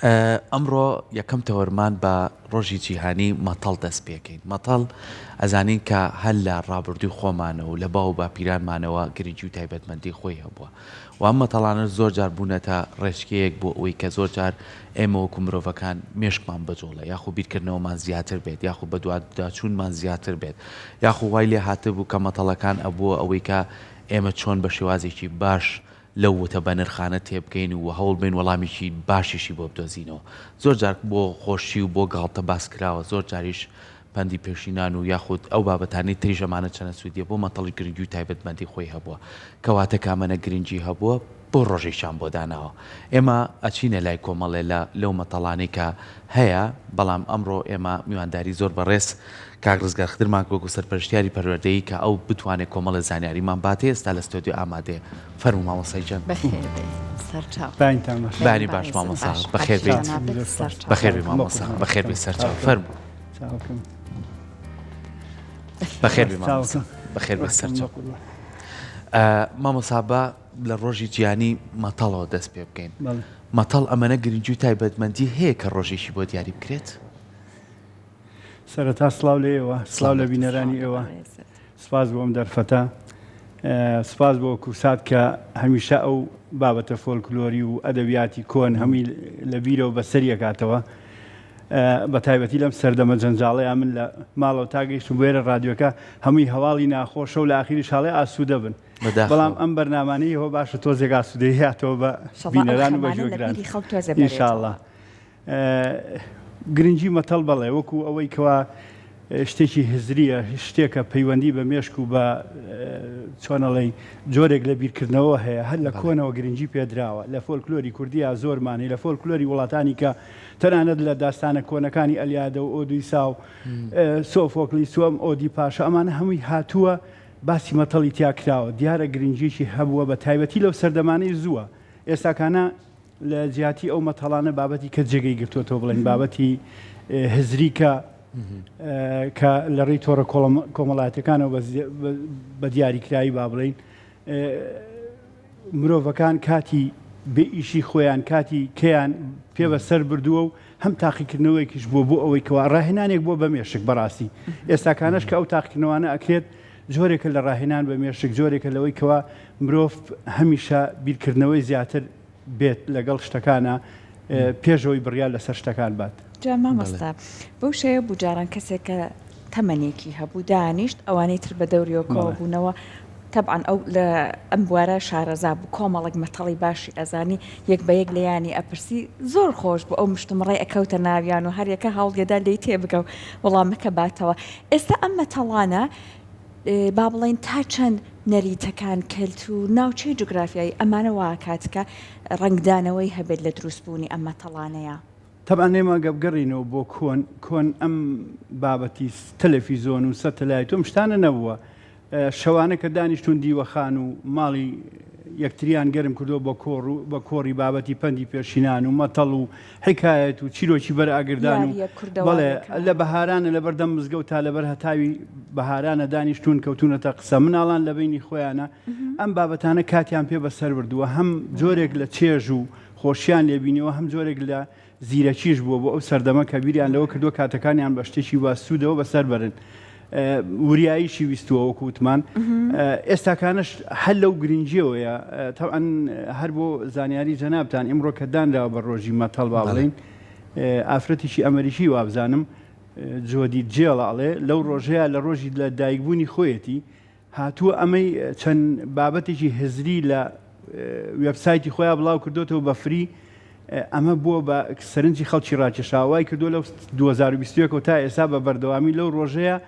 ئەمڕۆ یەکەم تەوەرمان بە ڕۆژی جیهانی مەتەڵ دەست پێکەین. مەتەڵ ئەزانین کە هەر لە ڕابردووی خۆمانەوە و لە باو باپیرانمانەوە گرنگی و تایبەتمەندی خۆی هەبووە و ئەم مەتەڵانە زۆر جار بوونەتە ڕێچکەیەک بۆ ئەوەی کە زۆر جار ئێمە وەکو مرۆڤەکان مێشکمان بەجۆڵە یاخو بیرکردنەوەمان زیاتر بێت یاخو بە دواداچوونمان زیاتر بێت یاخو وای لێ هاتە بوو کە مەتەڵەکان ئەبووە ئەوەی کە ئێمە چۆن بە شێوازێکی باش لەو وتە بە نرخانە تێبکەین و هەوڵ بین وەڵامێکی باشیشی بۆ بدۆزینەوە. زۆر جار بۆ خۆشی و بۆ گاڵتە باس کراوە، زۆر جاریش پەندی پێشینان و یاخود ئەو بابەتانی تری ژەمانە چەنە سوودیە بۆ مەتەڵی گرنگی و تایبەتمەندی خۆی هەبووە کەواتە کامەنە گرنگی هەبووە بۆ ڕۆژێکیان بۆ داناوە. ئێمە ئەچینە لای کۆمەڵێ لەو مەتەڵانەی کە هەیە، بەڵام ئەمڕۆ ئێمە میوانداری زۆر بەڕێز کاک ڕزگار خدرمان وەکو سەرپەرشتیاری پەروەردەیی کە ئەو بتوانێت کۆمەڵە زانیاریمان باتێ ئێستا لە ستۆدیۆ ئامادەیە. فەرموو مامۆستای گیان. بانی باش مامۆستا، بەخێر بێت. بەخێر بێ مامۆستا، بەخێر بێ سەرچاو. فەرموو. بەخێر بێ مامۆستا، بەخێر بێ سەرچاو. مامۆستا بە لە ڕۆژی جیهانی مەتەڵەوە دەست پێ بکەین. مەتەڵ ئەمەنە گرنگی و تایبەتمەندی هەیە کە ڕۆژێکی بۆ دیاری بکرێت؟ سەرەتا سڵاو لە ئێوە، سڵاو لە بینەرانی ئێوە، سپاس بۆ ئەم دەرفەتە، سپاس بۆ کوسات کە هەمیشە ئەو بابەتە فۆلکلۆری و ئەدەبیاتی کۆن هەمی لە بیرەوە بەسەری ئەکاتەوە. بە تایبەتی لەم سەردەمە جەنجاڵەیە من لە ماڵەوە تاگەیشت و بێرە ڕادیۆکە هەمووی هەواڵی ناخۆشە و لە ئاخیری شاڵێ ئاسوودە بن. بەڵام ئەم بەرنامانەیەوە باشە تۆزێک ئاسوودەی هاتەوە بە بینەران و بە ژێرگران ئینشاءڵڵا. گرنگی مەتەڵ بەڵێ وەکو ئەوەی کەوا شتێکی هزریە، شتێکە پەیوەندی بە مێشک و بە چۆنەڵێ جۆرێک لە بیرکردنەوە هەیە، هەر لە کۆنەوە گرنگی پێدراوە. لە فۆلکلۆری کوردیا زۆرمانی، لە فۆلکلۆری وڵاتانی کە تەنانەت لە داستانە کۆنەکانی ئەلیادە و ئۆدیسا و سۆفۆکلیس و ئەم ئۆدی پاشە ئەمانە هەمووی هاتووە باسی مەتەڵی تیا کراوە. دیارە گرنگیشی هەبووە بە تایبەتی لەو سەردەمانەی زووە. ئێستاکانە لە جیاتی ئەو مەتەڵانە بابەتی کە جێگەی گرتووەتەوە بڵێن بابەتی هزری کە لە ڕێی تۆڕە کۆمەڵایەتەکانەوە بە دیاریکراوی با بڵین مرۆڤەکان کاتی بێ ئیشی خۆیان کاتی کەیان پێ بەسەر بردووە و هەم تاقیکردنەوەیکیش بۆ ئەوەی کەوا ڕاهێنانێک بۆ بە مێشک بەڕاستی. ئێستاکانەش کە ئەو تاقیکردنەوەانە ئەکرێت جۆرێکە لە ڕاهێنان بە مێشک، جۆرێکە لەوەی کەوا مرۆڤ هەمیشە بیرکردنەوەی زیاتر بێت لەگەڵ شتەکانە پێشەوەی بڕیار لەسەر شتەکان بات. جا مامۆستا بەو شێوە بووجاران کەسێک کە تەمەنێکی هەبوو دانیشت ئەوانەی تر بە دەوریەوەکەوە بوونەوە تەبعاً ئەو لە ئەم بوارە شارەزا بوو کۆمەڵک مەتەڵی باشی ئەزانی یەک بە یەک لەیانی ئەپرسی زۆر خۆش بوو ئەو مشتمڕێ ئەکەوتە ناویان و هەریەکە هەوڵێدا لێی تێبگە و وەڵامەکە باتەوە. ئێستا ئەم مەتەڵانە با بڵێن تا چەند نەریتەکان کەلت و ناوچەی جوگرافیایی ئەمانە واکاتکە ڕنگدانەوەی هەبێت لە دروستبوونی ئەم مەتەڵانەیە. طبعا نێمە گەبگەڕینەوە بۆ کۆن ئەم بابەتی تەلەڤیزۆن و سەتەلایت و شتانە نەبووە. شەوانە کە دانیشتون دیوەخان و ماڵی یەکتریان گەرم کردووە بە کۆڕی بابەتی پەندی پێشینان و مەتەڵ و حکایەت و چیرۆکی بەرئاگردان و بەڵێ لە بەهارانە لە بەردەم مزگەوت تا لەبەر هەتاوی بەهارانە دانیشتون کەوتونەتە قسە مناڵان لە بینی خۆیانە ئەم بابەتانە کاتیان پێ بەسەر بردووە هەم جۆرێک لە چێژ و خۆشیان لێبینەوە هەم جۆرێک لە زیرەکیش بووە بۆ ئەو سەردەمە کە بیریان لەوە کردووە کاتەکانیان بە شتێکی واسوودەوە بەسەر بەرن. وریاییشی ویستووە وەکووتمان. ئێستاکانش هەر لەو گرنگیەوەیە تەبعاً هەر بۆ زانیاری جەنابتان ئێمڕۆ کە دانراوە بە ڕۆژی مەتەڵ با بڵێن ئافرەتێکی ئەمریکی وابزانم جۆدی جێڵاڵێ لەو ڕۆژەیە لە ڕۆژی لە دایکبوونی خۆیەتی هاتووە ئەمەی چەند بابەتێکی هزری لە وێبسایتی خۆیان بڵاو کردوێتەوە بە فری. ئەمە بووە بە سەرنجی خەڵکی ڕاکێشاوای کردو لەو 2021 تا ئێستا بە بەردەوامی لەو ڕۆژەیە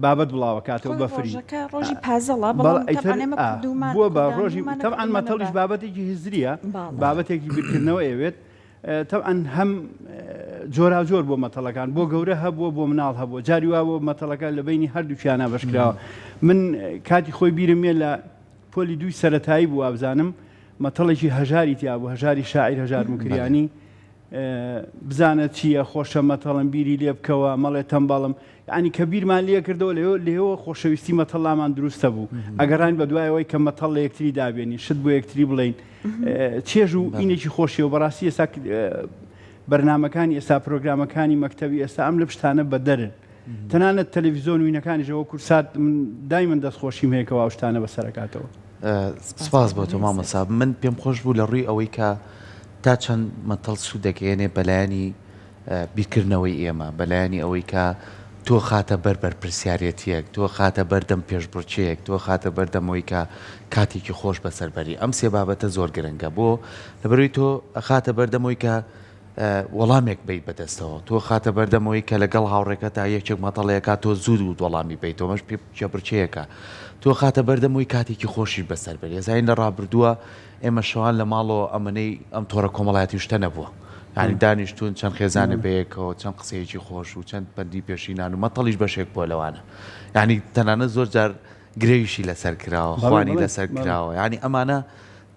بابەت بڵاوە کاتەوە بە فری. ڕۆژی پازەڵە بووە بە ڕۆژی تەبعاً مەتەڵیش بابەتێکی هزریە، بابەتێکی بیرکردنەوە ئەوێت. تەبعاً هەم جۆرا جۆر بۆ مەتەڵەکان بۆ گەورە هەبووە بۆ مناڵ هەبووە، جاری وا بۆ مەتەڵەکە لە بینی هەردووکیانە بەشکراوە. من کاتی خۆی بیرم لە پۆلی دووی سەرەتایی بوو وابزانم مەتەڵێکی هەژاری تیا بوو، هەژاری شاعیر هەژار مکریانی. بزانە چییە خۆشە مەتەڵم بیری لێ بکەوە مەڵێ تەمبەڵم ینی کە بیرمان لێ کردەوە لێەوە خۆشەویستی مەتەڵامان دروستە بوو. ئەگەڕان بە دوایەوەی کە مەتەڵ لە یەکتری دابێنی شت بۆ یەکتری بڵین چێژ و ئینێکی خۆشیەوە بەڕاستی ئێستا بەرنامەکانی ئێستا پرۆگرامەکانی مەکتەبی ئێستا ئەم لە پشتانە بە دەرن تەنانەت تەلەڤیزۆن وینەکانیشەوە کورسات دایمەن دەستخۆشیم هەیەکەوە ئەو شتانە بەسەرکاتەوە. سپاس بۆ تۆ مامۆستا. من پێم خۆش بوو لە ڕووی ئەوەی کە تا چەند مەتەڵ سوود دەگەێنێ بەلایانی بیرکردنەوەی ئێمە، بەلایانی ئەوەی کە تۆ خاتە بەر پرسیارەتیەک، تۆ خاتە بەردەم پێشبڕچەیەک، تۆ خاتە بەردەمەوەی کە کاتێکی خۆش بەسەربەری. ئەم سێ بابەتە زۆر گرنگە بۆ لەبەروی تۆ خاتە بەردەمەوەی کە وەڵامێک بیت بەدەستەوە، تۆ خاتە بەردەمەوەی کە لەگەڵ هاوڕێکە تا یەکێک مەتەڵەیەکە تۆ زود و وەڵامی بیت، تۆمەش پێبرچەیەکە، تۆ خاتە بەردەمەوەی کاتێکی خۆشی بەسەربەری. ئێزاین لە ڕابردووە ئێمە شەوان لە ماڵەوە ئەمەنەی ئەم تۆڕە کۆمەڵایەتی شتە نەبووە. ینی دانیشتون چەند خێزانە بەیەکەوە، چەند قسەیەکی خۆش و چەند بەندی پێشینان و مەتەڵیش بەشێک بۆ لەوانە. ینی تەنانەت زۆر جار گرێویشی لەسەر کراوە، خوانی لەسەر کراوە. ینی ئەمانە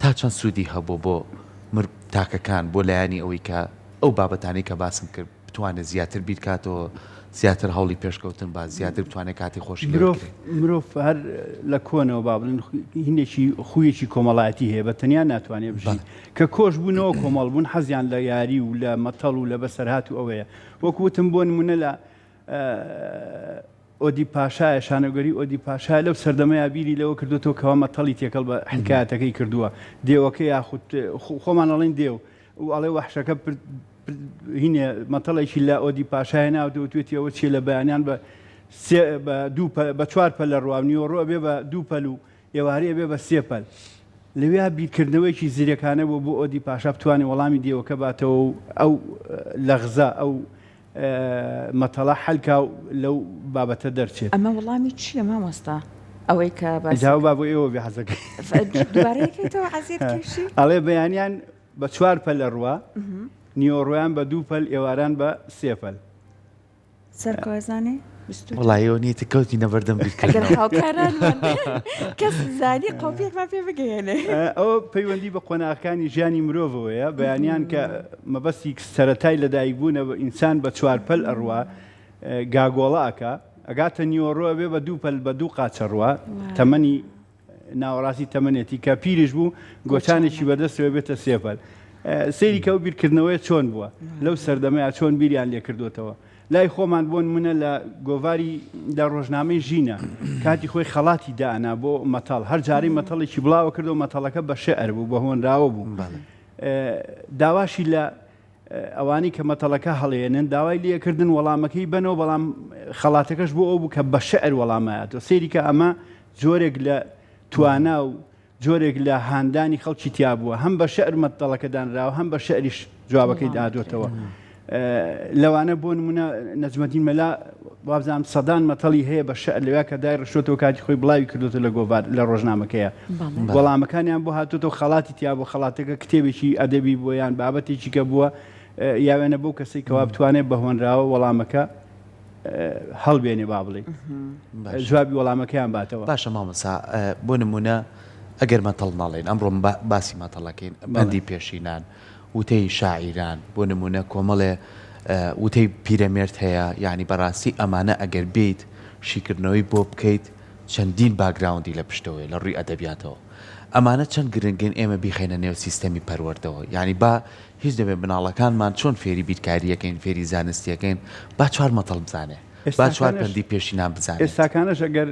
تا چەند سوودی هەبوو بۆ مرد تاکەکان بۆ لایانی ئەوەی کە ئەو بابەتانی کە باسم کرد بتوانێت زیاتر بیرکاتەوە، زیاتر هەوڵی پێشکەوتن با زیاتر بتوانێت کاتی خۆشی مرۆڤ هەر لە کۆنەوە با بڵێن هینێکی خویەکی کۆمەڵایەتی هەیە بە تەنیا ناتوانێت بژین کە کۆش بوونەوە کۆمەڵ بوون حەزیان لە یاری و لە مەتەڵ و لە بەسەرهات و ئەوەیە. وەکوتم بۆ نمونە لە ئۆدی پاشایە شانۆگەری ئۆدی پاشای لەو سەردەمەیە بیری لەوە کردوەوە کەەوە مەتەڵی تێکەڵ بە حکایەتەکەی کردووە دێوەکە یاخود خۆمان ئەڵێن دێو و ئەڵێ وەحشەکە هینێ مەتەڵێکی لە ئۆدی پاشای ناوتەوە توێتی ئەوە چێ لە بەیانیان بە 4 پەل لە ڕواونیەوە ڕۆ بێ بە 2 پەل و ئێوارەیە بێ بە 3 پەل. لەوێ بیرکردنەوەیکی زیرەکانە بۆ ئۆدی پاشا بتوانێت وەڵامی دێوەکە باتەوە و ئەو لەغزە ئەو مەتەڵە حەلکا لەو بابەتە دەرچێت. ئەمە وەڵامی چییە مامۆستا؟ ئەوەی کە با بۆ ئێوە بێ حەزەکەی دوبارەیەکەیتەوە عەزیز کێشی ئەڵێ بەیانیان بە 4 پەل لە ڕوا نیۆڕۆیان بە 2 پەل ئێواران بە 3 پەل. سەرکۆزانێ وڵایەوە نیەتی کەوتی نەبەردەم ئەگەر هاوکاران کەس زانی قۆپێکمان پێ بگەێنێ. ئەوە پەیوەندی بە قۆناغەکانی ژیانی مرۆڤەوەیە بەیانیان کە مەبەستی سەرەتای لەدایک بوونەوە ئینسان بە 4 پەل ئەڕوا گاگۆڵاکە ئەگاتە نیۆڕۆە بێ بە 2 پەل بە 2 قاچە ڕوا تەمەنی ناوەڕاستی تەمەنێتی کە پیرش بوو گۆچانێکی بەدەستەوە بێتە 3 پەل. سەیری کە و بیرکردنەوەی چۆن بووە لەو سەردەمەیە چۆن بیریان لێ کردوتەوە. لای خۆمان بۆ نمونە لە گۆڤاری لە ڕۆژنامەی ژینە کاتی خۆی خەڵاتی دانا بۆ مەتەڵ هەر جارەی مەتەڵێکی بڵاوە کردو مەتەڵەکە بە شێعر بوو بە هۆنراوە بوو. داواشی لە ئەوانی کە مەتەڵەکە هەڵێنن داوای لێکردن وەڵامەکەی بنەوە بەڵام خەڵاتەکەش بۆ ئەو بوو کە بە شێعر وەڵامایەتەوە. سەیری کە ئەمە جۆرێک لە توانا و جۆرێک لە هاندانی خەڵکی تیا بووە هەم بە شێعر مەتەڵەکە دانراوە هەم بە شێعریش جوابەکەی دادوێتەوە. لەوانە بۆ نمونە نەجمەدین مەلا وابزانام سەدان مەتەڵی هەیە بە شەعر لەوێ کە دای ڕشتەوە کاتی خۆی بڵاوی کردوتە لە گۆڤار لە ڕۆژنامەکەیە وەڵامەکانیان بۆ هاتوتەوە خەڵاتی تیا بۆ خەڵاتەکە کتێبێکی ئەدەبی بووە یان بابەتێکی کە بووە یاوێنە بۆ کەسێک کەوا بتوانێت بە هۆنراوە وەڵامەکە هەڵبێنێ با بڵێ جوابی وەڵامەکەیان باتەوە. باشە مامۆستا بۆ نمونە ئەگەر مەتەڵ ناڵێن ئەمڕۆ باسی مەتەڵەکەین بەندی پێشینان وتەی شاعیران بۆ نمونە کۆمەڵێ وتەی پیرەمێرد هەیە یعنی بەڕاستی ئەمانە ئەگەر بیت شیکردنەوەی بۆ بکەیت چەندین باگراوندی لە پشتەوەی لە ڕووی ئەدەبیاتەوە ئەمانە چەند گرنگن ئێمە بیخێنە نێو سیستەمی پەروەردەوە یعنی با هیچ دەبێت بناڵەکانمان چۆن فێری بیرکاریەکەین فێری زانستیەکەین با 4 مەتەڵ بزانێ با 4 پەندی پێشینان بزانێت. ئێستاکانەش ئەگەر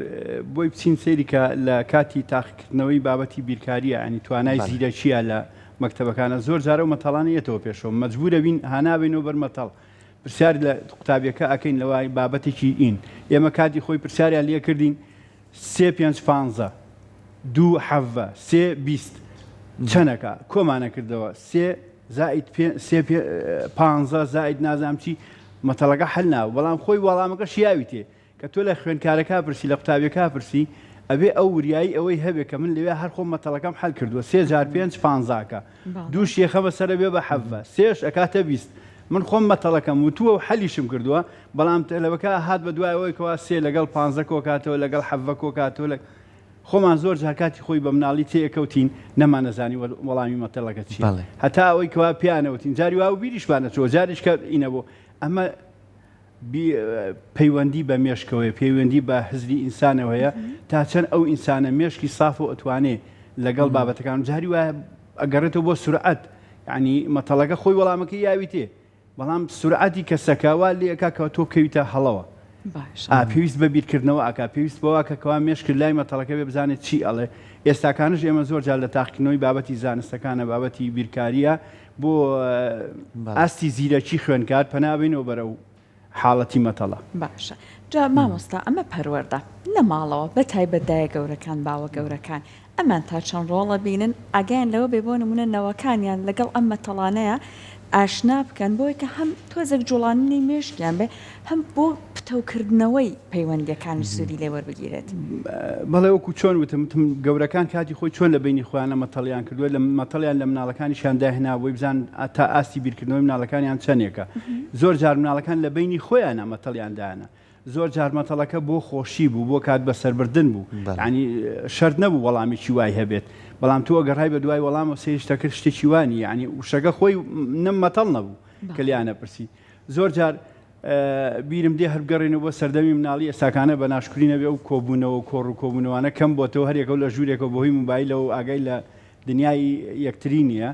بۆی بچین سەیریکە لە کاتی تاقیکردنەوەی بابەتی بیرکاریە ینی توانای زیرەکیە لە مەکتەبەکانە زۆر جارە و مەتەڵانەیەتەوە پێشەوە مەجبورە بین هانابێنەوە بەر مەتەڵ پرسیار لە قوتابیەکە ئەکەین لەوای بابەتێکی ئین ئێمە کاتی خۆی پرسیاریان لێ کردین 3 5 15 2 7 3 20 چەنەکە کۆمانە کردەوە 3 زائید 15 زائید نازام چی مەتەڵەکە هەل ناوە بەڵام خۆی وەڵامەکە شیاوی تێ کە تۆ لە خوێنکارەکە پرسی لە قوتابیەکە پرسی ئەبێ ئەو وریایی ئەوەی هەبێت کە من لەوێ هەر خۆم مەتەڵەکەم حەل کردووە 3 جار 5 15کە 2 شێخە بەسەرە بێ بە 7 3 ئەکاتە 20 من خۆم مەتەڵەکەم وتووە و حەلیشم کردووە بەڵام تەلەبەکە هات بە دوایەوەی کەوا 3 لەگەڵ 15 کۆکاتەوە لەگەڵ 7 کۆکاتەوە خۆمان زۆر جاکاتی خۆی بە مناڵی تێکەوتین نەمانەزانی وەڵامی مەتەڵەکە چی هەتا ئەوەی کەوا پیانەوتین جاری وا و بیریشبانە چۆ جاریش کە ئینەبوو ئەمە پەیوەندی بە مێشکەوەی پەیوەندی بە حزبی ئینسانەوەیە تا چەند ئەو ئینسانە مێشکی ساف و ئەتوانێ لەگەڵ بابەتەکان جاری وایە ئەگەڕێتەوە بۆ سورعەت یعنی مەتەڵەکە خۆی وەڵامەکەی یاوی تێ بەڵام سورعەتی کەسەکەوا لێکا تۆ کەویتە هەڵەوە پێویست بە بیرکردنەوە ئاکا پێویست بەوە کەوا مێشکرد لای مەتەڵەکە بێ بزانێت چی ئەڵێ ئێستاکانش ئێمە زۆر جار لە تاقیکردنەوەی بابەتی زانستەکانە بابەتی بیرکاریە بۆ ئاستی زیرەکی خوێنکار پەنابێنەوە بەرەو حاڵەتی مەتەڵە باشە جا مامۆستا ئەمە پەروەردە لە ماڵەوە بە تایبەتدایە گەورەکان باوە گەورەکان ئەمان تا چەند ڕۆڵە بینن ئاگیان لەوە بێ بۆ نمونە نەوەکانیان لەگەڵ ئەم مەتەڵانەیە ئاشنا بکەن بۆی کە هەم تۆزێک جوڵانی مێشکیان بێ هەم بۆ پتەوکردنەوەی پەیوەندیەکانی سووری لێ وەربگیرێت بەڵێ وەکو چۆن وتم گەورەکان کاتی خۆی چۆن لە بینی خۆیانە مەتەڵیان کردووە لە مەتەڵیان لە مناڵەکانیشان داهێناوەی بزان تا ئاستی بیرکردنەوەی مناڵەکانیان چەندێکە زۆر جار مناڵەکان لە بینی خۆیانە مەتەڵیان داهێنا زۆر جار مەتەڵەکە بۆ خۆشی بوو بۆ کات بەسەربردن بوو ینی شەرت نەبوو وەڵامێکی وای هەبێت بەڵام تۆ ئەگەڕای بە دوای وەڵامەوە سێشتەکرد شتێکی وانی ینی وشەکە خۆی نم مەتەڵ نەبوو کە لیانە پرسی زۆر جار بیرم دێ هەرگەڕێنەوە بۆ سەردەمی مناڵی ئێستاکانە بە ناشکری نەبێ و کۆبوونەوە کۆڕ و کۆبوونەوەوانە کەم بۆتەوە هەرێکە لە ژوورێکەوە بۆهۆی موبایلەوە و ئاگای لە دنیای یەکتری نییە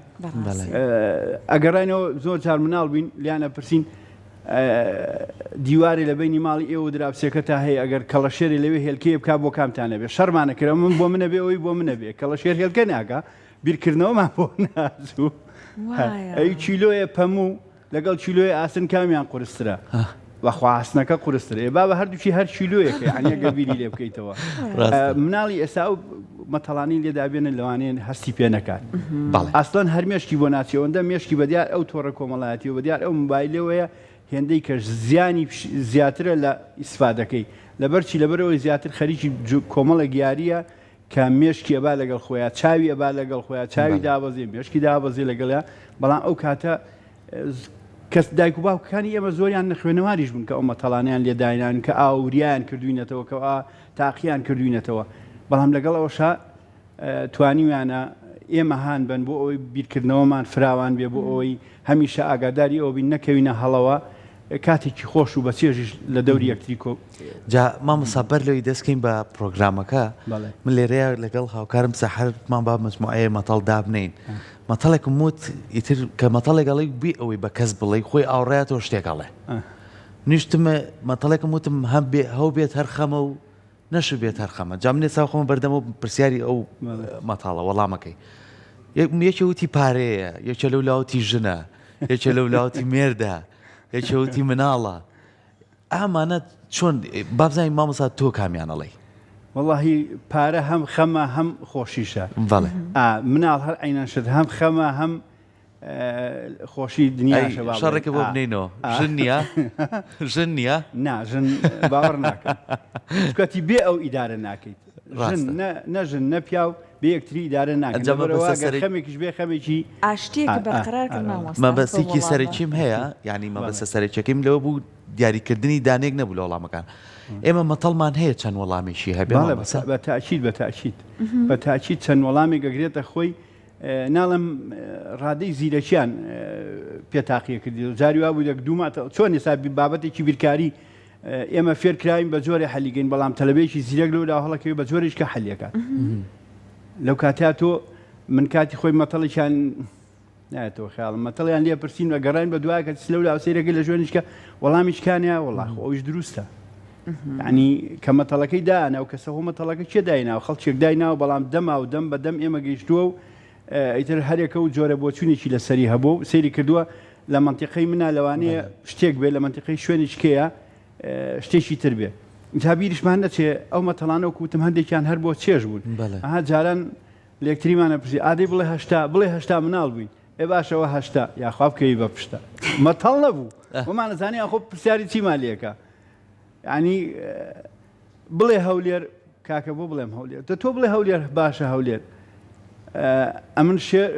ئەگەڕێنەوە زۆر جار مناڵ بووین لیانە پرسین دیوارێ لە بینی ماڵی ئێوە دراوسێکە تا هەیە ئەگەر کەڵەشێری لەوێ هێلکەیە بک بۆ کامتانە بێ شەرمانە کرە من بۆ منە بێ ئەوی بۆ منە بێ کەڵەشێر هێلکە ناکە بیرکردنەوەمان بۆ نازوو ئەی چیلۆیە پەموو لەگەڵ چیلۆی ئاسن کامیان قورسترە وەخواستنەکە قورسترە ێ با بە هەردووچی هەر چیلۆیەکە عنیەگە بیری لێ بکەیتەوە مناڵی ئێستا و مەتەڵانی لێدابێنن لەوانەیە هەستی پێ نەکات ئەسڵەن هەر مێشکی بۆ ناچێەوەندە مێشکی بەدیار ئەو تۆڕە کۆمەڵایەتی و بەدیار ئەو موبایلەوەیە هێندەی کەش زیانی زیاترە لە ئیسفادەکەی لەبەرچی لەبەرەوەی زیاتر خەریکی کۆمەڵە گیاریە کە مێشکی ئەبا لەگەڵ خۆیان چاوی ئەبا لەگەڵ خۆیان چاوی دابەزێ مێشکی دابەزێ لەگەڵە بەڵام ئەو کاتە کەس دایک و باوکەکانی ئێمە زۆریان نەخوێنەواریش بوون کە ئەو مەتەڵانیان لێداینان کە ئاوریان کردوینەتەوە کە تاقییان کردوینەتەوە بەڵام لەگەڵ ئەوەشا توانیویانە ئێمە هاان بن بۆ ئەوەی بیرکردنەوەمان فراوان بێ بۆ ئەوەی هەمیشە ئاگاداری ئەو بین نەکەوینە هەڵەوە کاتێکی خۆش و بە چێژیش لە دەوری یەکتری کۆ جا مامۆستا لەوەی دەستکەین بە پرۆگرامەکە من لێرەیە لەگەڵ هاوکارم سەحەرمان با مجموعەیە مەتەڵ دابنین مەتەڵێکم وت ئیتر کە مەتەڵێکگەڵی بی ئەوەی بە کەس بڵێ خۆی ئاوڕایەتەوە شتێکەڵێ نیشتمە مەتەڵێکم وتم هەو بێت هەرخەمە و نەش بێت هەرخەمە جا منێ ساو خۆمە بەردەمە پرسیاری ئەو مەتاڵە وەڵامەکەی یەکێ وتی پارەیە یەکێ لەو لاوتی ژنە یەکێ لەو لاوتی مێردە یەکێ وتی مناڵە ئامانە چۆن بابزانین مامۆستا تۆ کامیانەڵێ واللهی پارە هەم خەمە هەم خۆشیشە بەڵێ مناڵ هەر عینان شت هەم خەمە هەم خۆشی دنیاشە شەڕێکە بۆ بنینەوە ژن نییە ژن نییە نا ژن باوەڕ ناکەم کاتی بێ ئەو ئیدارە ناکەیت نەژن نەپیا و بێ یەکتری ئیدارە ناکەن خەمێکیش بێ خەمێکی ئاشتێکە بەقرار مەبەستێکی سەرچیم هەیە یعنی مەبەستە سەرچەکەیم لەوە بوو دیاریکردنی دانێک نەبوو لە وەڵامەکان ئێمە مەتەڵمان هەیە چەند وەڵامێکی هەبێ بە تاکید چەند وەڵامێک گەگرێتە خۆی ناڵم ڕادەی زیرەکیان پێتاقیە کردی جاری وا بوو دەک دووماتە چۆن ێستا بابەتێکی بیرکاری ئێمە فێرکراین بە جۆرە حەلیگەین بەڵام تەلەبێکی زیرەک لەودا هەڵەکەوی بە جۆرێککە حەلیەکات لەو کاتیا تۆ من کاتی خۆی مەتەڵێکیان نایەتەوە خیاڵم مەتەڵیان لێ پرسین و گەڕین بە دوای کە لەو لاوسەیرەکە لە ژوێنیشکە وەڵامیشکانە وەڵاخ ئەویش دروستە ینی کە مەتەڵەکەی دانا و کەسە هۆ مەتەڵەکە چێ داینا و خەڵکێک دایناوە بەڵام دەما و دەم بە دەم ئێمە گەیشتووە و ئیتر هەرێکە و جۆرە بۆچوونێکی لەسەری هەبوو سەیری کردووە لە منتیقەی منە لەوانەیە شتێک بێت لە منتیقەی شوێنیشکەیە شتێکی تر بێ تابیریشمان نەچێ ئەو مەتەڵانە و کوتم هەندێکیان هەر بۆ چێژ بوون ئەها جاران لێکتریمانە پرسی ئادەی بڵێ هەشتا مناڵ بووین ئێ باشەوە هەشتا یاخوا بکەوی بە پشتە مەتەڵ نەبوو وەمانەزانی خۆ پرسیاری چیمان لێکە ینی بڵێ هەولێر کاکە بۆ بڵێم هەولێر تۆ بڵێ هەولێر باشە هەولێر ئەمن شێر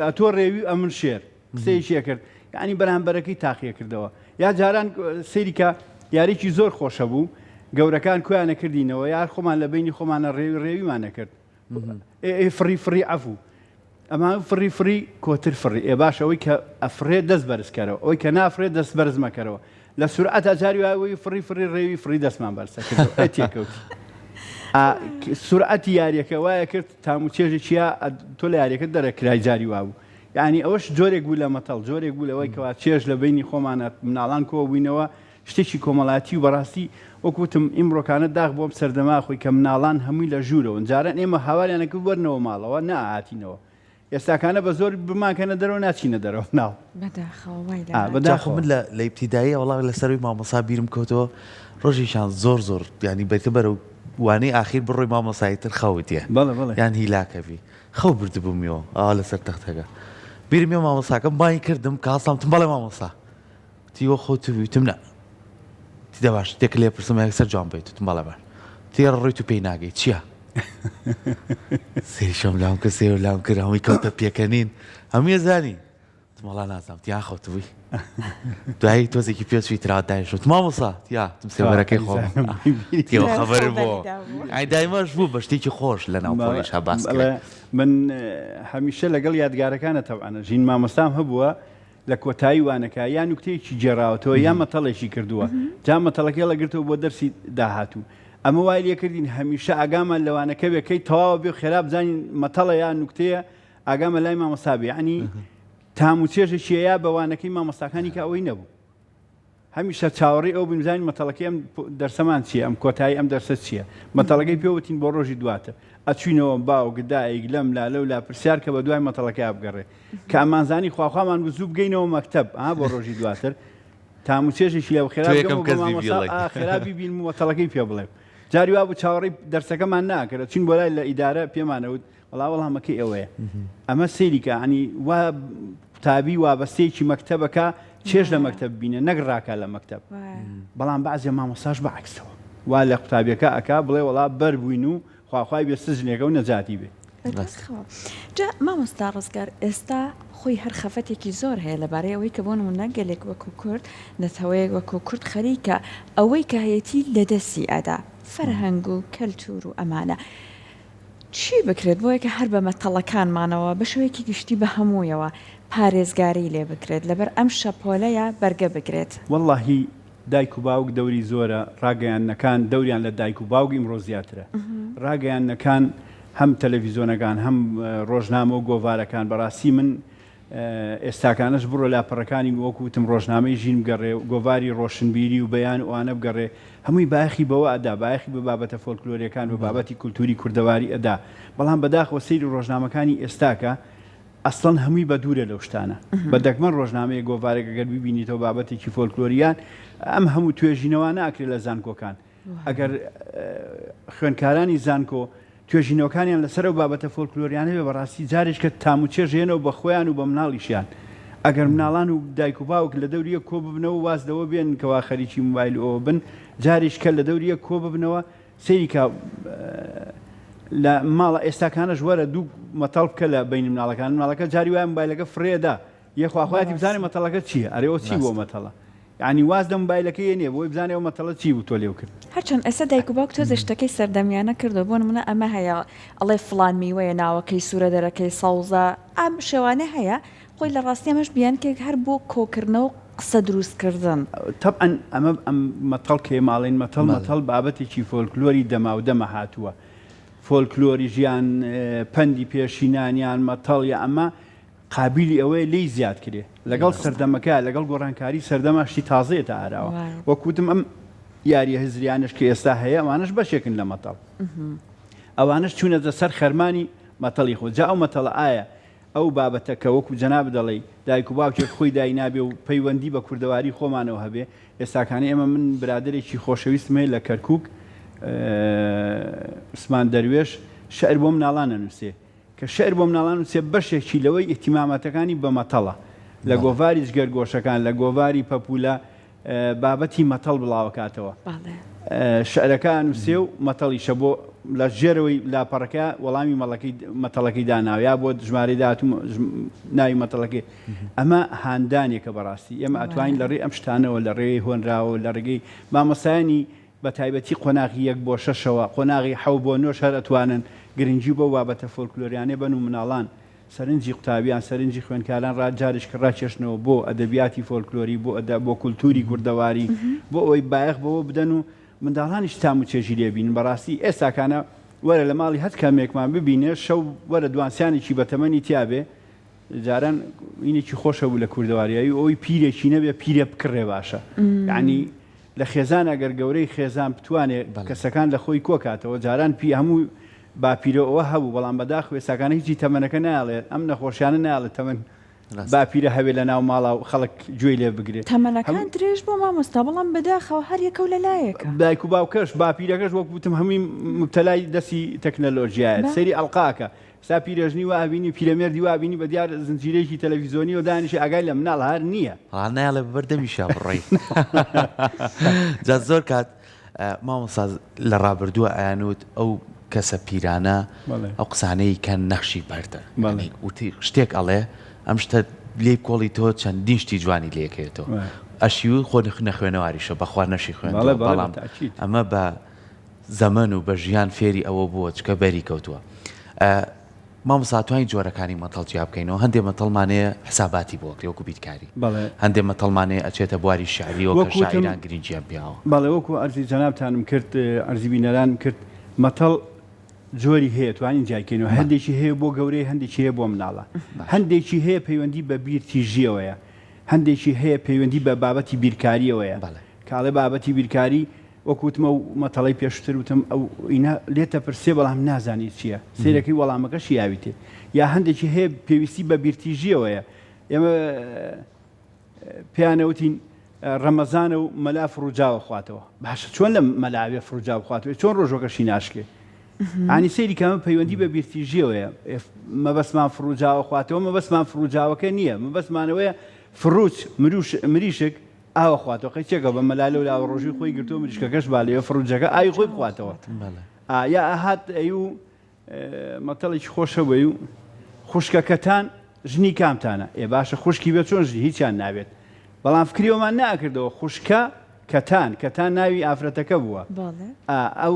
ئەتۆ ڕێوی ئەمن شێر قسەیەکیە کرد ینی بەرامبەرەکەی تاقیە کردەوە یا جاران سەیریکە یاریکی زۆر خۆشە بوو گەورەکان کویانە کردینەوە یار خۆمان لە بینی خۆمانە ڕێویمانە کرد فڕی عەفوو ئەمە فڕی کۆتر فڕی ئێ باشەوەی کە ئەفرێت دەست بەرزکەرەوە ئەوەی کە نافرێت دەست بەرز مەکەرەوە لە سورعەت ئەجاری وایەوەی فڕی ڕێوی فڕی دەستمان بەرزەکردەوە تێکەوتی سورعەتی یاریەکە وایە کرد تاموچێژێکیە تۆ لە یاریەکە دەرەکرای جاری وا بوو یعنی ئەوەش جۆرێک بوو لە مەتەڵ جۆرێک بوو لەوەی کەوا چێژ لە بینی خۆمانە مناڵان کۆ بووینەوە شتێکی کۆمەڵاتی و بەڕاستی وەکوتم ئیمڕۆکانە داغ بۆم سەردەما خۆی کە مناڵان هەمووی لە ژوورەوە جاران ئێمە هاواریانەکە وەرنەوە ماڵەوە نائاتینەوە ئێستاکانە بە زۆر بمانکەنە دەرەوە ناچینە دەرەوە ناو بەداخۆ من لە ابتیدایی وڵا لە سەروی مامۆسا بیرم کەوتەوە ڕۆژێکیان زۆر ینی بەتە بەرەو وانەی ئاخیر بڕۆی مامۆساییتر خەوتیە یان هیلاکەوی خەو بردبوومیەوە لەسەر تەختەکە بیرمیێ مامۆساکەم بای کردم کاسامتم بەڵێ مامۆسا تیوە خۆتویتم نە تیدا باش تێک لێ پرسم یەکسەر جوان بیتتم بەڵێ بەر تێڕ ڕۆی تو پێی ناگەی چییە؟ سێشم لام کە سێ لام کرد هەمووی کەوتە پێکەنین هەمووی زانی مەڵا نازانم تیان خۆتبووی دوایی تۆزێکی پێچوی ترادایشت مامۆسا تیا تم سێوەرەکەی خۆم تێوە خەبەر بۆ ئای دایمەش بوو بە شتێکی خۆش لە ناوپۆلیشا باس کرد من هەمیشە لەگەڵ یادگارەکانە تەوانە ژین مامۆستام هەبووە لە کۆتایی وانەکە یان نوکتەیەکی جێراوەتەوە یان مەتەڵێکی کردووە جا مەتەڵەکەی لەگرتەوە بۆ دەرسی داهاتوو ئەمە وای لێکردین هەمیشە ئاگامان لەوانەکە بێکەی تەواوە بێ خێرا بزانین مەتەڵە یان نوکتەیە ئاگامە لای مامۆسابێ ینی تام و چێژێکیەیە بەوانەکەی مامۆستاکانی کە ئەوەی نەبوو هەمیشە چاوەڕێ ئەو بنزانین مەتەڵەکەی ئەم دەرسەمان چییە ئەم کۆتایی ئەم دەرسە چییە مەتەڵەکەی پێوتین بۆ ڕۆژی دواتە ئەچوینەوە باو گدایەک لەم لا لەو لا پرسیار کە بە دوای مەتەڵەکەی بگەڕێ کە ئەمانزانی خواخوامان وزوو بگەینەوە مەکتەب بۆ ڕۆژی دواتر تام و چێژێکی لەو خێرابی بین مەتەڵەکەی پێ بڵێ جاری وا بوو چاوەڕێی دەرسەکەمان ناکرێت چین بۆ لای لە ئیدارە پێمانەوت وەڵامەکەی ئەوەیە ئەمە سەیریکە عنی وا تابی وابەستەیەکی مەکتەبەکە چێژ لە مەکتەب بینە نەگڕاکە لە مەکتەب بەڵام بەعزێ مامۆساش بەعکسەوە وا لە قوتابیەکە ئەکا بڵێ وڵا بەر بووین و خواخوای بێ سزنێکە و نەجاتی بێ جا مامۆستا ڕزگار ئێستا خۆی هەر خەفەتێکی زۆر هەیە لەبارەی ئەوەی کە بۆ نمونە گەلێک وەکو کورد نەتەوەیەک وەکو کورد خەریکە ئەوەی کە هەیەتی لە دەستی ئەدا فەرهەنگ و کەلتور و ئەمانە چی بکرێت بۆیە کە هەر بە مەتەڵەکانمانەوە بە شێوەیەکی گشتی بە هەموویەوە پارێزگاری لێ بکرێت لەبەر ئەم شەپۆلەیە بەرگە بگرێت وەڵڵاهی دایک و باوک دەوری زۆرە ڕاگەیانەکان دەوریان لە دایک و باوکی ئیمڕۆ زیاترە ڕاگەیانەکان هەم تەلەڤیزۆنەکان هەم ڕۆژنامە و گۆڤارەکان بەڕاستی من ئێستاکانش بڕۆ لاپەڕەکانی وەکوتم ڕۆژنامەی ژین بگەڕێ گۆڤاری ڕۆشنبیری و بەیان ئەوانە بگەڕێ هەمووی باەخی بەوە ئەدا باەخی بە بابەتە فۆلکلۆریەکان و بابەتی کولتوری کوردەواری ئەدا بەڵام بەداخەوە سەیری ڕۆژنامەکانی ئێستاکە ئەسڵەن هەمووی بە دوورە لەو شتانە بە دەگمەن ڕۆژنامەیە گۆڤارێک ئەگەر ببینیتەوە بابەتێکی فۆلکلۆریان ئەم هەموو توێژینەوە ناکرێت لە زانکۆکان ئەگەر خوێندکارانی زانکۆ توێژینەوەکانیان لەسەر و بابەتە فۆلکلۆریانە بێ بەڕاستی جارێک کە تام و چێژێنەوە بە خۆیان و بە مناڵیشیان ئەگەر مناڵان و دایک و باوک لە دەوریە کۆ ببنەوە وازدەوە بێن کەوا خەریکی موبایل ئەوە بن جارێک کە لە دەوریە کۆ ببنەوە سەیریکە لە ماڵە ئێستاکانەش وەرە دوو مەتەڵ بکە لە بین مناڵەکە جاری وایە موبایلەکە فرێدا یەخواخواتی بزانێ مەتەڵەکە چییە ئەرێەوە چی بۆ مەتەڵە ینی واز دە موبایلەکەی نییە بۆی بزانێەوە مەتەڵە چی بوو تۆ لێو کرد هەرچەند ئێستا دایک و باوک تۆزە شتەکەی سەردەمیانە کردو بۆ نمونە ئەمە هەیە ئەڵێ فڵان میوەیە ناوەکەی سوورە دەرەکەی سەوزە ئەم شێوانە هەیە خۆی لە ڕاستی ئەمەش بیانکێک هەر بۆ کۆکردنەوە قسە دروستکردن طبعا ئەمە ئەم مەتەڵ کێ ماڵین مەتەڵ بابەتێکی فۆلکلۆری دەما و دەمە هاتووە فۆلکلۆری ژیان پەندی پێشینانیان مەتەڵی ئەمە قابلی ئەوەیە لی زیاد کرێ لەگەڵ سەردەمەکە لەگەڵ گۆڕانکاری سەردەماشتی تازەیەتە ئاراوە وەکوتم ئەم یاریە هزریانش کە ئێستا هەیە ئەوانش بەشێکن لە مەتەڵ ئەوانش چوونەتە سەر خەرمانی مەتەڵی خۆ جا ئەو مەتەڵە ئایا ئەو بابەتەکە وەکو جەناب دەڵێ دایک و باوکێک خۆی دای نابێ و پەیوەندی بە کوردەواری خۆمانەوە هەبێ ئێستاکانی ئێمە من برادێکی خۆشەویستمێ لە کەرکووک عوسمان دەروێش شعر بۆ مناڵانە نووسێ کە شعر بۆ مناڵان نووسێ بەشێکی لەوەی ئیحتیمامەتەکانی بە مەتەڵە لە گۆڤاری جگەرگۆشەکان لە گۆڤاری پەپولە بابەتی مەتەڵ بڵاوکاتەوە شعرەکە نووسێ و مەتەڵیشە بۆ لە ژێرەوەی لاپەڕەکە وەڵامی مەتەڵەکەی داناوە یا بۆ ژمارەی داهاتوو ناوی مەتەڵەکەی ئەمە هاندانێکە بەڕاستی ئێمە ئەتوانین لە ڕێی ئەم شتانەوە لە ڕێی هۆنراوە لە ڕێگەی مامۆسایانی بە تایبەتی قۆناغی 1 بۆ 6ەوە قۆناغی 7 بۆ 9 هەر ئەتوانن گرنگی بۆ بابەتە فۆلکلۆریانێ بن و مناڵان سەرنجی قوتابیان سەرنجی خوێندکاران ڕاجارش کە ڕاکێشنەوە بۆ ئەدەبیاتی فۆلکلۆری بۆ کولتوری کوردەواری بۆ ئەوەی بایەخ بەوە بدەن و منداڵانیش تام و چێژی لێبین بەڕاستی ئێستاکانە وەرە لە ماڵی هەت کامێکمان ببینێ شەو وەرە دوانسیانێکی بەتەمەنی تیاابێ جاران اینێکی خۆشە بوو لە کوردەواریایی ئەوی پیرێکی نەبێ پیرە بکڕێ باشە یعنی لە خێزان ئەگەر گەورەی خێزان بتوانێت کەسەکان لە خۆی کۆکاتەوە جاران پی هەموو باپیرەوە هەبوو بەڵام بەداخ وێساکانە هیچی تەمەنەکە ناڵێت ئەم نەخۆشیانە ناڵێت تەمەن باپیرە هەوێ لە ناو ماڵا و خەڵک گوێی لێ بگرێت تەمەنەکان درێژ بۆ مامۆستا بەڵام بەداخەوە هەر یەکە و لەلایەکە دایک و باوکەش باپیرەکەش وەک وتم هەمووی مبتەلای دەستی تەکنەلۆژیایە سەیری ئەڵقاکە سا پیرەژنی وابینی پیرەمێردی وابینی بە دیار زنجیرێکی تەلەڤیزۆنی و دانیشی ئاگای لە مناڵ هەر نییە نایڵێ بەردەمیشە بڕێ جا زۆر کات مامۆستا لە ڕابردووە ئایانوت ئەو کەسە پیرانە ئەو قسانەی کە نەخشی بەردە وتی شتێک ئەڵێ ئەم شتە لێ کۆڵی تۆ چەندین شتی جوانی لێکێتەوە ئەشی و خۆ نەخوێنەواریشە بەخوا نەشی خوێن بەڵام ئەمە بە زەمن و بە ژیان فێری ئەوە بووە چکە بەری کەوتووە مامۆستا توانین جۆرەکانی مەتەڵ جیا بکەینەوە هەندێک مەتەڵمانەیە حساباتی بۆ وەکو بیتکاری هەندێک مەتەڵمانەیە ئەچێتە بواری شعریەوە کە شاعیران گرنگیان پیاوە بەڵێ وەکو ئەرزی جەنابتانم کرد ئەرزی بینەران کرد مەتەڵ جۆری هەیە توانین جایکەینەوە هەندێکی هەیە بۆ گەورەی هەندێکی هەیە بۆ مناڵە هەندێکی هەیە پەیوەندی بە بیرتیژیەوەیە هەندێکی هەیە پەیوەندی بە بابەتی بیرکاریەوەیە کاڵێ بابەتی بیرکاری وەکوتمە و مەتەڵی پێشتر وتم ئەو ئینە لێتە پرسێ بەڵام نازانی چییە سیرەکەی وەڵامەکەش یاویتێ یا هەندێکی هەیە پێویستی بە بیرتیژیەوەیە ئێمە پێیانەوتین ڕەمەزانە و مەلا فڕوجاوە خواتەوە باشە چۆن لە مەلاوێ فڕوجاو بخواتەوە چۆن ڕۆژۆکەشی ناشکێ ئانی سەیری کامە پەیوەندی بە بیرتیژیەوەیە مەبەسمان فڕوجاوە خواتەوە مەبەسمان فڕوجاوەکە نییە مەبەسمانەوەیە فڕوج مریشک ئاوە خواتەوە قەی چێکە بە مەلالە و لاوە ڕۆژی خۆی گرتو مریشکەکەش بالێ فڕوجەکە ئاوی خۆی بخواتەوە یا ئاهات ئەی و مەتەڵێکی خۆشەوەی و خوشکەکەتان ژنی کامتانە ئێ باشە خوشکی بێت چۆن ژنی هیچیان ناوێت بەڵام فکریەوەمان ناکردەوە خوشکە کەتان ناوی ئافرەتەکە بووە ئەو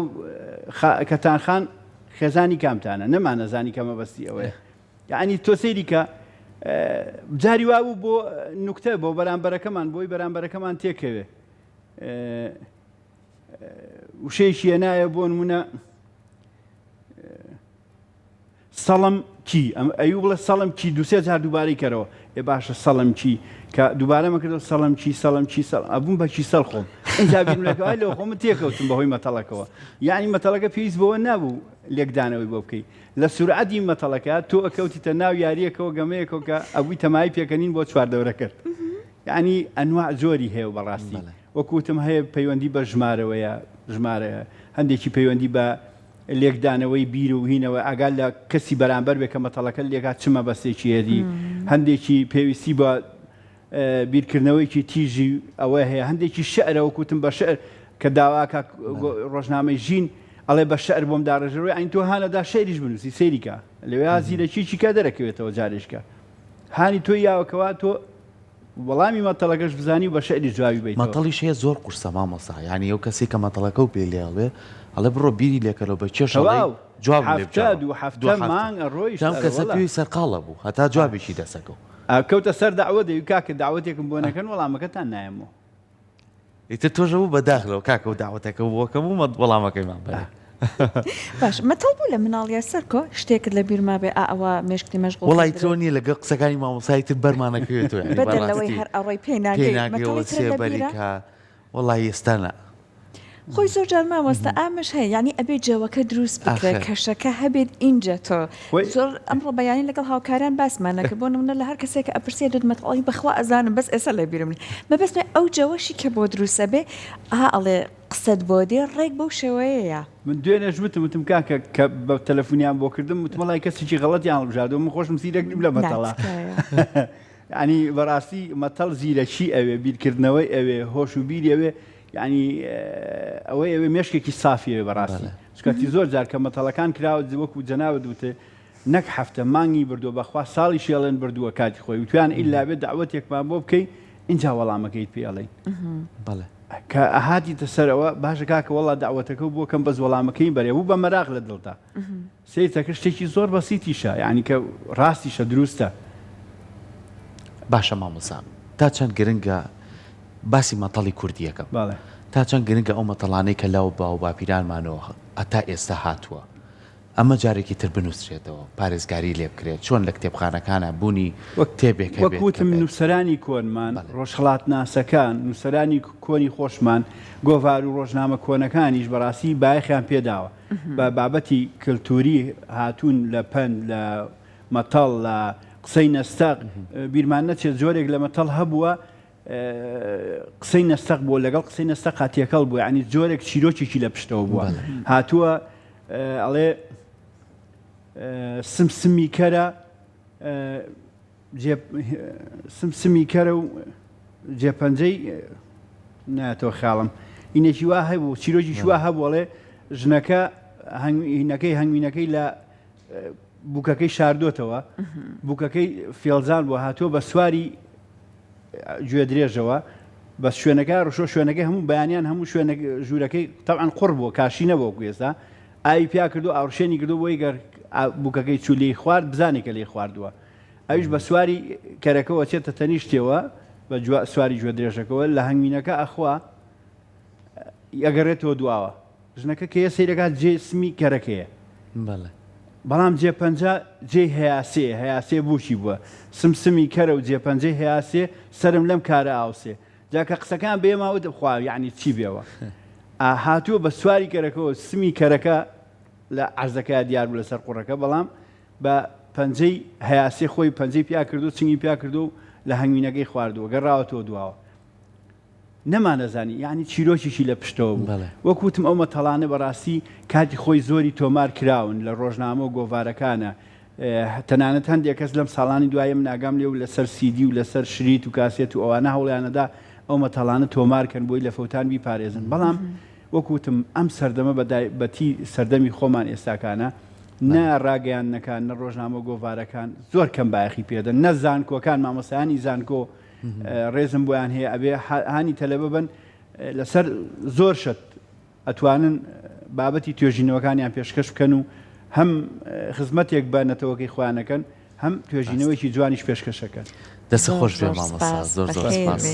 کەتان خان خێزانی کامتانە نەمانەزانی کە مەبەستی ئەوەیە یعنی تۆ سەیری کە جاری وا بوو بۆ نوکتە بۆ بەرامبەرەکەمان بۆی بەرامبەرەکەمان تێکەوێ وشەیەکی هێنایە بۆ نمونە سەڵم کی ئەیوو بڵێ سەڵم کی دووسێ جار دووبارەی کەرەوە ێ باشە سەڵم کی کە دووبارە مەکردەوە سەڵم کی ئەبووم بەکی سەر خۆم ئینجا بیرمەکەوای لەوە خۆمە تێکەوتم بەهۆی مەتەڵەکەەوە یعنی مەتەڵەکە پێویست بەوە نابوو لێکدانەوەی بۆ بکەیت لە سورعەتی مەتەڵەکە تۆ ئەکەوتیتە ناو یاریەکەەوە گەمەیەکەوە کە ئەووی تەمای پێکەنین بۆ چواردەورە کرد یعنی ئەنواع زۆری هەیە بەڕاستی وەکوتم هەیە پەیوەندی بە ژمارەوەیە ژمارە هەندێکی پەیوەندی بە لێکدانەوەی بیر و هینەوە ئاگال لە کەسی بەرامبەر بێ کە مەتەڵەکە لێکات چمە بەستێکی هێدی هەندێکی پێویستی بە بیرکردنەوەیکی تیژی ئەوە هەیە هەندێکی شعرەوە کوتم بە شعر کە داواکە ڕۆژنامەی ژین ئەڵێ بە شعر بۆم داڕژەوەی ئەین تۆ هانەدا شعریش بنووسی سەیریکە لەوێ زیرەکیی کە دەرەکەوێتەوە جارێشکە هانی تۆی یاوەکەوە تۆ وەڵامی مەتەڵەکەش بزانی و بە شعری جوابی بیت مەتەڵیش هەیە زۆر قورسە مامۆستا یعنی ئەو کەسی کە مەتەڵەکە و پێ لێڵێ ئەڵێ بڕۆ بیری لێکەرەوە بە چێشەڵی جواب ڕۆیشتم کەسە پێوی سەرقاڵە بوو هەتا جوابێکی دەسەکەەوە کەوتە سەر داوە دەوی کاکە داوەتێکم بۆ نەکەن وەڵامەکەتان نایەمەوە ئیتر تۆژە بوو بەداخلەوە کاکە و داوەتەکە بووەکەم و وەڵامەکەیمان بەرە باش مەتەڵ بوو لە مناڵیە سەرکۆ شتێکت لە بیرما بێ ئەوە مێشکتی مەشغوڵ وڵی ترۆنیە لەگە قسەکانی مامۆسایتر بەرمانەکەوێتەوە بەدەلەوەی هەر ئەوڕی پێ ناگەوە سێبەریکە وڵی ئێستانە خۆی زۆر جار مامۆستا ئامش هەیە ینی ئەبێ جەوەکە دروست بکرێت کەشەکە هەبێت ئینجە تۆ زۆر ئەمڕۆ بەیانی لەگەڵ هاوکاران باسمانەکە بۆ نمونە لە هەر کەسێکە ئەپرسێ دوت مەتەڵی بەخوا ئەزانم بەس ئێستا لە بیرمنی مەبەستێ ئەو جەوەشی کە بۆ دروستە بێ ئەڵێ قسەت بۆ دێ ڕێک بەو شێوەیەیە من دوێنێش وتم کاکە کە بە تەلەفۆنیان بۆ کردم وتمەڵی کەسێکی غەڵەتیان هەڵبژاردەوە من خۆشم زیرەک نیم لە مەتەڵە ینی بەڕاستی مەتەڵ زیرەکی ئەوێ بیرکردنەوەی ئەوێ هۆش و بیری ئەوێ ینی ئەوەی ئەوێ مێشکێکی سافیەوێ بەڕاستی چکەتی زۆر جار کە مەتەڵەکان کراوە وەکو جەناوە دوتێ نەک هەفتە مانگی بردووە بەخوا ساڵی شێڵێن بردووە کاتی خۆی وتویان ئیلا بێت داوەتێکمان بۆ بکەی اینجا وەڵامەکەیت پێڵێن بەڵێ کە ئاهاتیتە سەرەوە باشە کاکە وەڵا داوەتەکە بووە کەم بەس وەڵامەکەی بەرێ بوو بە مەراق لە دڵتا سێتەکە شتێکی زۆر بەسیتیشە یعنی کە ڕاستیشە دروستە باشە مامۆستا تا چەند گرنگە باسی مەتەڵی کوردیەکە تا چەند گرنگە ئەو مەتەڵانەی کە لەو باو باپیرانمانەوە ئەتا ئێستا هاتووە ئەمە جارێکی تر بنووسێتەوە پارێزگاری لێ بکرێت چۆن لە کتێبخانەکانە بوونی تێبێک وەکوتم نووسەرانی کۆنمان ڕۆژهەڵات ناسەکان نووسەرانی کۆنی خۆشمان گۆڤار و ڕۆژنامە کۆنەکانیش بەڕاستی بایەخیان پێداوە بە بابەتی کللتوری هاتوون لە پەن لە مەتەڵ لە قسەی نەستەق بیرمان نەچێت جۆرێک لە مەتەڵ هەبووە قسەی نەستەق بۆ لەگەڵ قسەی نەستەق هاتیەکەڵ بووە ینی جۆرێک چیرۆکێکی لە پشتەوە بووە هاتووە ئەڵێ سمسمی کەرە سمسمی کەرە و جێپەنجەی ناتۆ خاڵم ئینێکی وا هەبوو چیرۆکی وا هەبووڵێ ژنەکە هینەکەی هەنگوینەکەی لە بووکەکەی شاردۆتەوە بووکەکەی فێڵزان بۆ هاتووە بە سواری گوێ درێژەوە بە شوێنەکە ڕۆژۆ شوێنەکەی هەموو بەیانیان هەموو شوێنە ژوورەکەی تەعاان قڕ بووە کاشی نەبوو گوێستا ئاوی پیا کردو ئاوشێنی کردو بۆی گەر بووکەکەی چوو لێی خوارد بزانێک کە لێی خواردووە ئەویش بە سواری کەرەکەەوە چێتە تەنیشتەوە بە سواری گوێ درێژەکەەوە لە هەنگمینەکە ئەخوا ئەگەڕێتەوە دواوە ژنەکە کە یە سیرەکات جێ سمی کەرەکەیە بەڵام جێپەنجە جێ هەیاسێ بووشی بووە سمسمی کەرە و جێپەنجەی هەیاسێ سرم لەم کارە ئاوسێ جاکە قسەکان بێماوە دەخوا یعنی چی بێەوە هاتووە بە سواری کەرەکەەوە سمی کەرەکە لە عەرزەکە دیار بوو لەسەر قوڕەکە بەڵام بە پەنجەی هەیاسێ خۆی پەنجەی پیا کردو چنگی پیا کردو و لە هەنگوینەکەی خواردووە گەڕاوەتەوە دواوە نەمانەزانی یعنی چیرۆکیشی لە پشتەوە بوو وەکوتم ئەو مەتەڵانە بەڕاستی کاتی خۆی زۆری تۆمار کراون لە ڕۆژنامە و گۆڤارەکانە تەنانەت هەندێک کەس لەم ساڵانی دوایە ناگام لێ و لەسەر سیدی و لەسەر شریت و کاسێت و ئەوانە هەوڵیانەدا ئەو مەتەڵانە تۆمارکەن بۆی لە فەوتان بیپارێزن بەڵام وەکوتم ئەم سەردەمە بەتی سەردەمی خۆمان ئێستاکانە نە ڕاگەیانەکان نە ڕۆژنامە گۆڤارەکان زۆر کەم بایەخی پێدەن نە زانکۆکان مامۆسایانی زانکۆ ڕێزم بۆیان هەیە ئەبێ هانی تەلەبە بن لەسەر زۆر شت ئەتوانن بابەتی توێژینەوەکانیان پێشکەش بکەن و هەم خزمەتێک بە نەتەوەکەی خۆیانەکەن هەم توێژینەوەیکی جوانیش پێشکەشەکەن دەست خۆش بێ مامۆستا زۆر زۆر سپاس